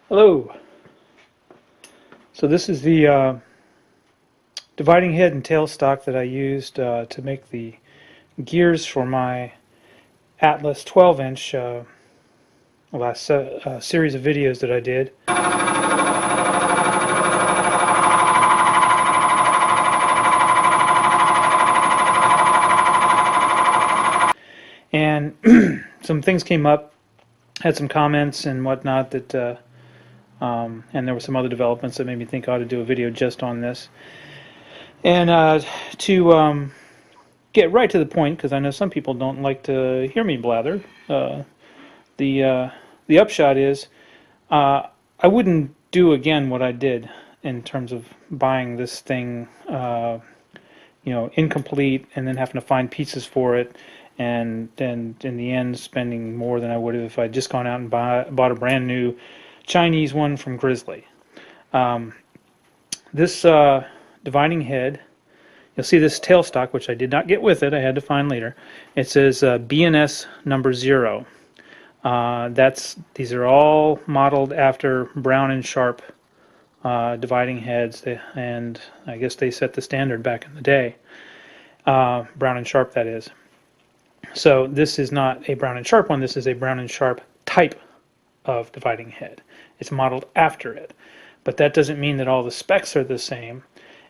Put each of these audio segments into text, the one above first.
Hello. So this is the dividing head and tailstock that I used to make the gears for my Atlas 12-inch last series of videos that I did. And some things came up, had some comments and whatnot that and there were some other developments that made me think I ought to do a video just on this. And to get right to the point, because I know some people don't like to hear me blather, the upshot is I wouldn't do again what I did in terms of buying this thing, incomplete, and then having to find pieces for it, and then in the end spending more than I would have if I'd just gone out and bought a brand new Chinese one from Grizzly. This dividing head, you'll see this tailstock, which I did not get with it, I had to find later. It says B&S number 0. These are all modeled after Brown and Sharp dividing heads, and I guess they set the standard back in the day. Brown and Sharp, that is. So this is not a Brown and Sharp one, this is a Brown and Sharp type of dividing head. It's modeled after it. But that doesn't mean that all the specs are the same,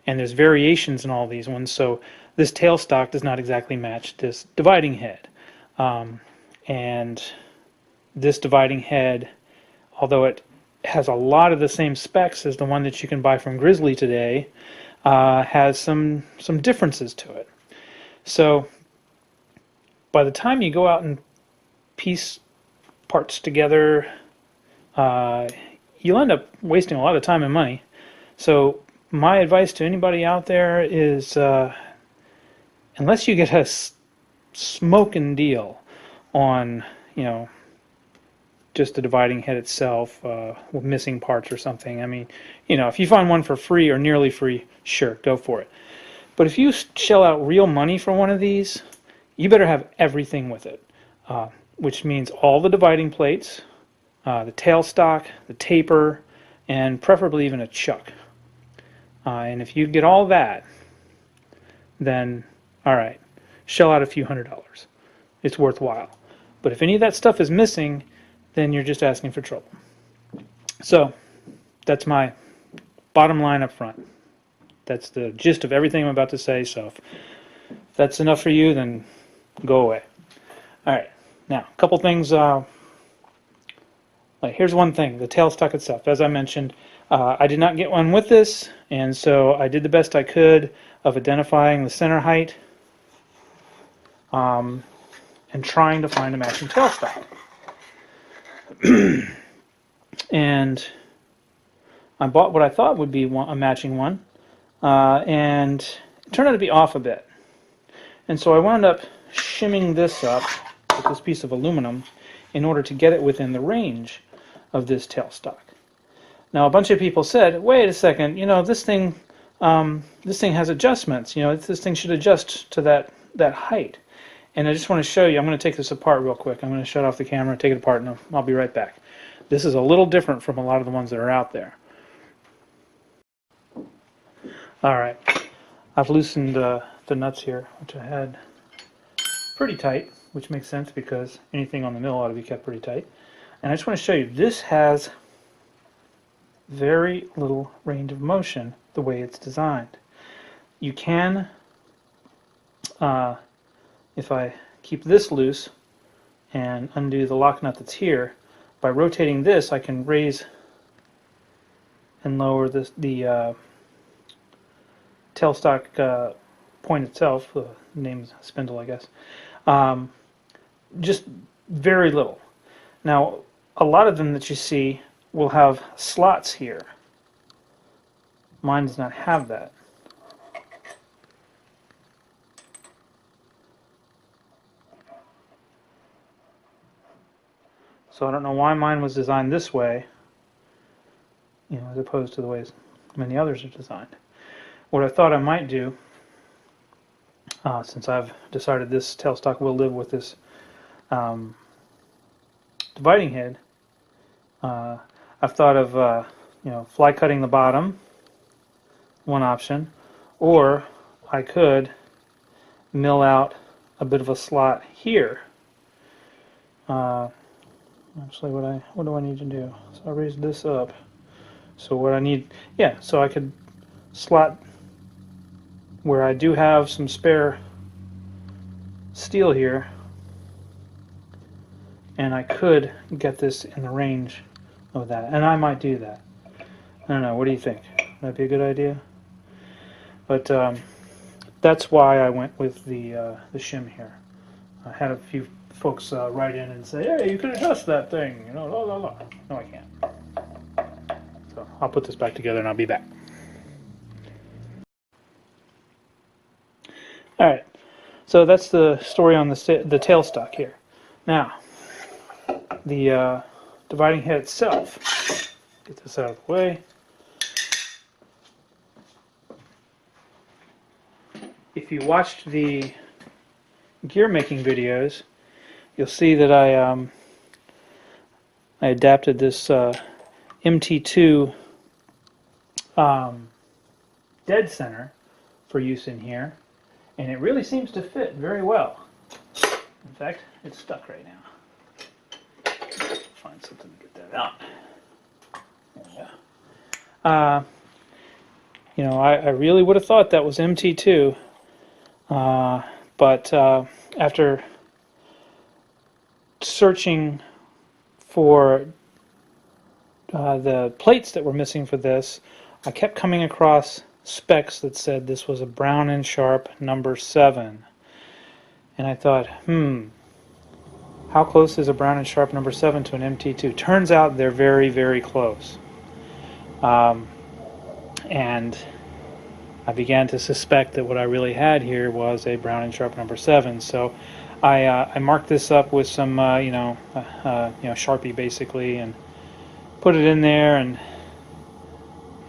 and there's variations in all these ones, so this tailstock does not exactly match this dividing head. And this dividing head, although it has a lot of the same specs as the one that you can buy from Grizzly today, has some differences to it. So by the time you go out and piece parts together, you'll end up wasting a lot of time and money. So my advice to anybody out there is, unless you get a smoking deal on, just the dividing head itself, with missing parts or something. I mean, if you find one for free or nearly free, sure, go for it. But if you shell out real money for one of these, you better have everything with it, which means all the dividing plates, the tailstock, the taper, and preferably even a chuck. And if you get all that, then all right, shell out a few $100s. It's worthwhile. But if any of that stuff is missing, then you're just asking for trouble. So that's my bottom line up front. That's the gist of everything I'm about to say. So if that's enough for you, then go away. All right, now a couple things. Here's one thing, the tailstock itself. As I mentioned, I did not get one with this, and so I did the best I could of identifying the center height and trying to find a matching tailstock. And I bought what I thought would be a matching one, and it turned out to be off a bit. And so I wound up shimming this up with this piece of aluminum in order to get it within the range of this tailstock. Now a bunch of people said, wait a second, this thing has adjustments, this thing should adjust to that height. And I just want to show you, I'm going to take this apart real quick. I'm going to shut off the camera, take it apart, and I'll be right back. This is a little different from a lot of the ones that are out there. Alright, I've loosened the nuts here, which I had pretty tight, which makes sense because anything on the mill ought to be kept pretty tight. And I just want to show you, this has very little range of motion the way it's designed. You can, if I keep this loose and undo the lock nut that's here, by rotating this I can raise and lower the tailstock point itself, the name's spindle I guess, just very little. Now a lot of them that you see will have slots here. Mine does not have that. So I don't know why mine was designed this way, as opposed to the ways many others are designed. What I thought I might do, since I've decided this tailstock will live with this dividing head, I've thought of fly cutting the bottom, one option, or I could mill out a bit of a slot here. Actually, what do I need to do? So I raised this up. So what I need, yeah, so I could slot where I do have some spare steel here, and I could get this in the range of that, and I might do that. I don't know. What do you think? That'd be a good idea. But that's why I went with the shim here. I had a few folks write in and say, "Hey, you can adjust that thing," la la la. No, I can't. So I'll put this back together and I'll be back. All right. So that's the story on the tailstock here. Now, the dividing head itself. Get this out of the way. If you watched the gear making videos, you'll see that I adapted this MT2 dead center for use in here, and it really seems to fit very well. In fact, it's stuck right now. Find something to get that out. There we go. I really would have thought that was MT2, but after searching for the plates that were missing for this, I kept coming across specs that said this was a Brown & Sharp number 7. And I thought, how close is a Brown & Sharp number 7 to an MT2? Turns out they're very, very close. And I began to suspect that what I really had here was a Brown & Sharp number 7. So I marked this up with some, Sharpie basically, and put it in there and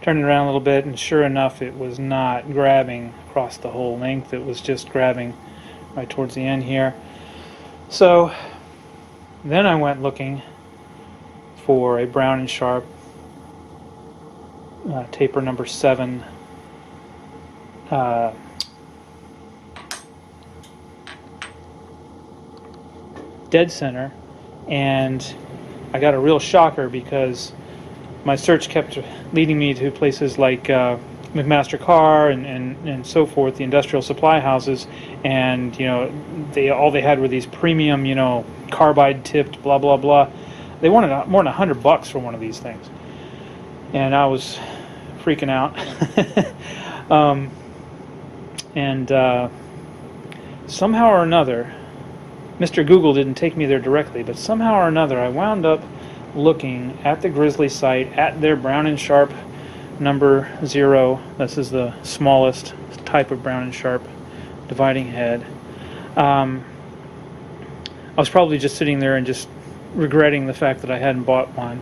turned it around a little bit, and sure enough, it was not grabbing across the whole length. It was just grabbing right towards the end here. So then I went looking for a Brown & Sharp taper number 7 dead center, and I got a real shocker because my search kept leading me to places like McMaster Carr and so forth, the industrial supply houses, and all they had were these premium, carbide tipped, blah blah blah. They wanted more than $100 for one of these things, and I was freaking out. Somehow or another, Mr. Google didn't take me there directly, but somehow or another I wound up looking at the Grizzly site at their Brown & Sharp number 0. This is the smallest type of Brown & Sharp dividing head. I was probably just sitting there and just regretting the fact that I hadn't bought one,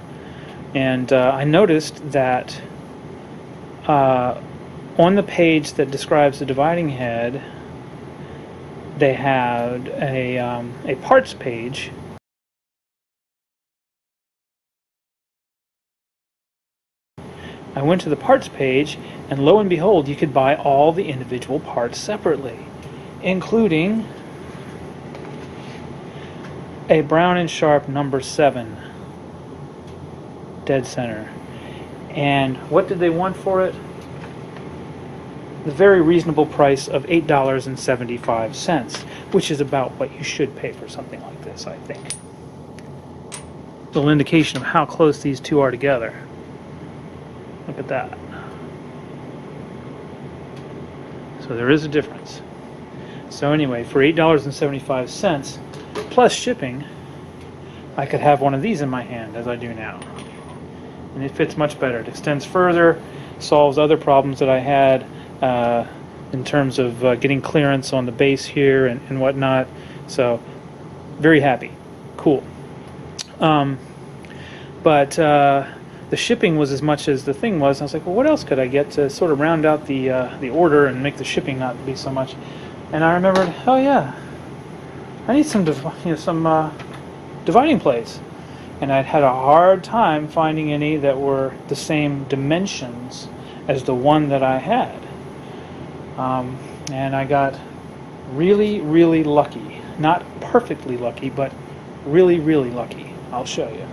and I noticed that on the page that describes the dividing head, they had a parts page. I went to the parts page, and lo and behold, you could buy all the individual parts separately, including a Brown & Sharp number 7 dead center. And what did they want for it? The very reasonable price of $8.75, which is about what you should pay for something like this, I think. A little indication of how close these two are together. Look at that. So there is a difference. So anyway, for $8.75 plus shipping, I could have one of these in my hand, as I do now. And it fits much better. It extends further, solves other problems that I had in terms of getting clearance on the base here and whatnot. So very happy. Cool. But the shipping was as much as the thing was. I was like, well, what else could I get to sort of round out the order and make the shipping not be so much? And I remembered, oh yeah, I need some dividing plates. and I'd had a hard time finding any that were the same dimensions as the one that I had. And I got really, really lucky. Not perfectly lucky, but really, really lucky. I'll show you.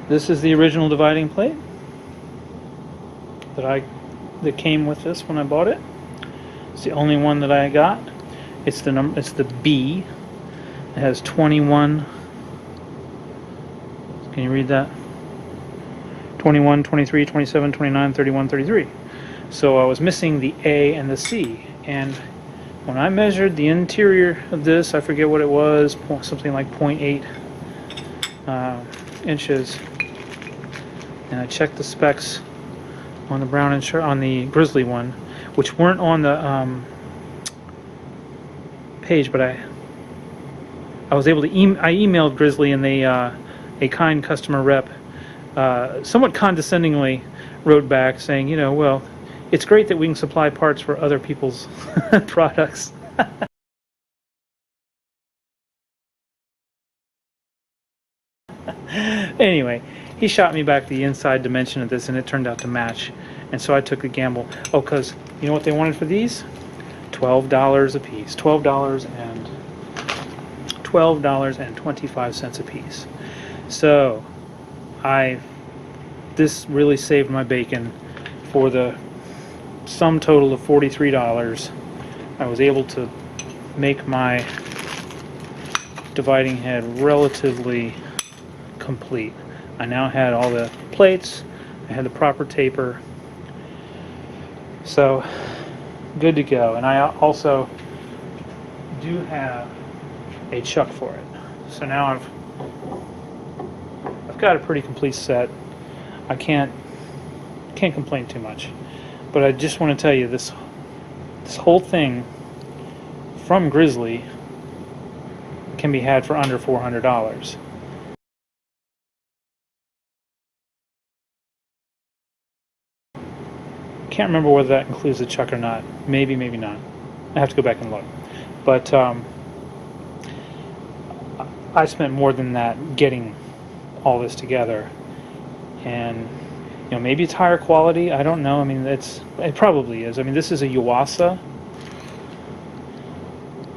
This is the original dividing plate that came with this when I bought it. It's the only one that I got. It's the B. It has 21. Can you read that? 21, 23, 27, 29, 31, 33. So I was missing the A and the C. And when I measured the interior of this, I forget what it was, something like 0.8 inches. And I checked the specs on the Brown and Sharp, on the Grizzly one, which weren't on the page, but I was able to I emailed Grizzly, and they a kind customer rep somewhat condescendingly wrote back saying, well, it's great that we can supply parts for other people's products. Anyway, he shot me back the inside dimension of this, and it turned out to match. And so I took a gamble. Oh, because you know what they wanted for these? $12 a piece. $12.25 a piece. So this really saved my bacon. For the sum total of $43, I was able to make my dividing head relatively complete. I now had all the plates, I had the proper taper, so good to go. And I also do have a chuck for it. So now I've got a pretty complete set. I can't complain too much. But I just want to tell you, this whole thing from Grizzly can be had for under $400. Can't remember whether that includes the chuck or not. Maybe not. I have to go back and look. But I spent more than that getting all this together, and maybe it's higher quality. I don't know. I mean, it probably is. I mean, this is a Yuasa,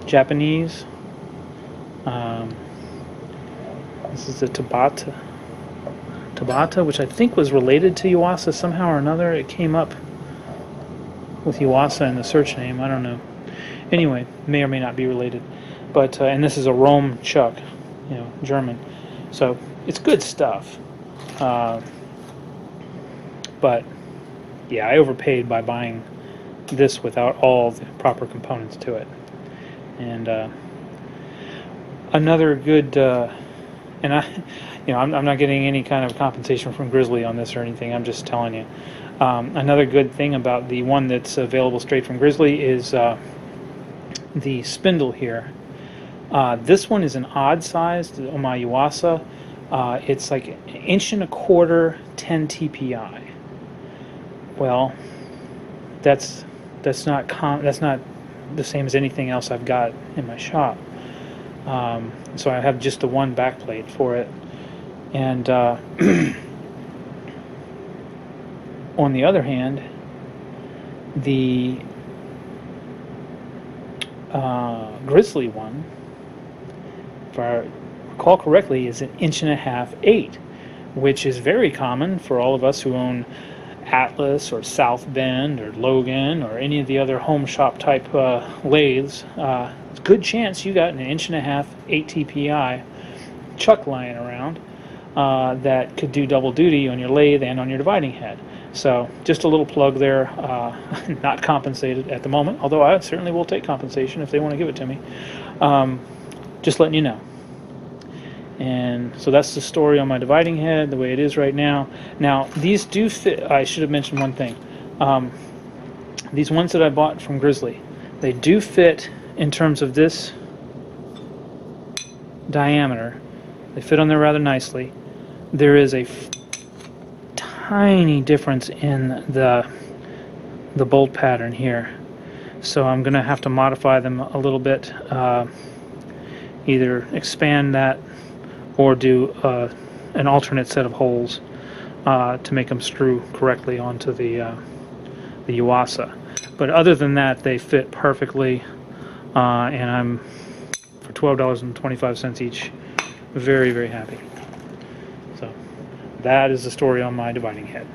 Japanese. This is a Tabata, which I think was related to Yuasa somehow or another. It came up with Yuasa in the search name. I don't know. Anyway, may or may not be related. But and this is a Rome chuck, German. So it's good stuff. But yeah, I overpaid by buying this without all the proper components to it. And another good, and I'm not getting any kind of compensation from Grizzly on this or anything. I'm just telling you. Another good thing about the one that's available straight from Grizzly is the spindle here. This one is an odd size on my Yuasa. It's like 1.25 inches, 10 TPI. Well, that's not the same as anything else I've got in my shop. So I have just the one backplate for it, and on the other hand, the Grizzly one, if I recall correctly, is 1.5 inches, 8, which is very common for all of us who own Atlas or South Bend or Logan or any of the other home shop type lathes. It's a good chance you got an 1.5 inches, 8 TPI chuck lying around that could do double duty on your lathe and on your dividing head. So just a little plug there. Not compensated at the moment, although I certainly will take compensation if they want to give it to me. Just letting you know. And so that's the story on my dividing head, the way it is right now. Now, these do fit. I should have mentioned one thing. These ones that I bought from Grizzly, they do fit in terms of this diameter. They fit on there rather nicely. There is a tiny difference in the the bolt pattern here. So I'm going to have to modify them a little bit, either expand that or do an alternate set of holes to make them screw correctly onto the Yuasa. But other than that, they fit perfectly, and I'm, for $12.25 each, very, very happy. So that is the story on my dividing head.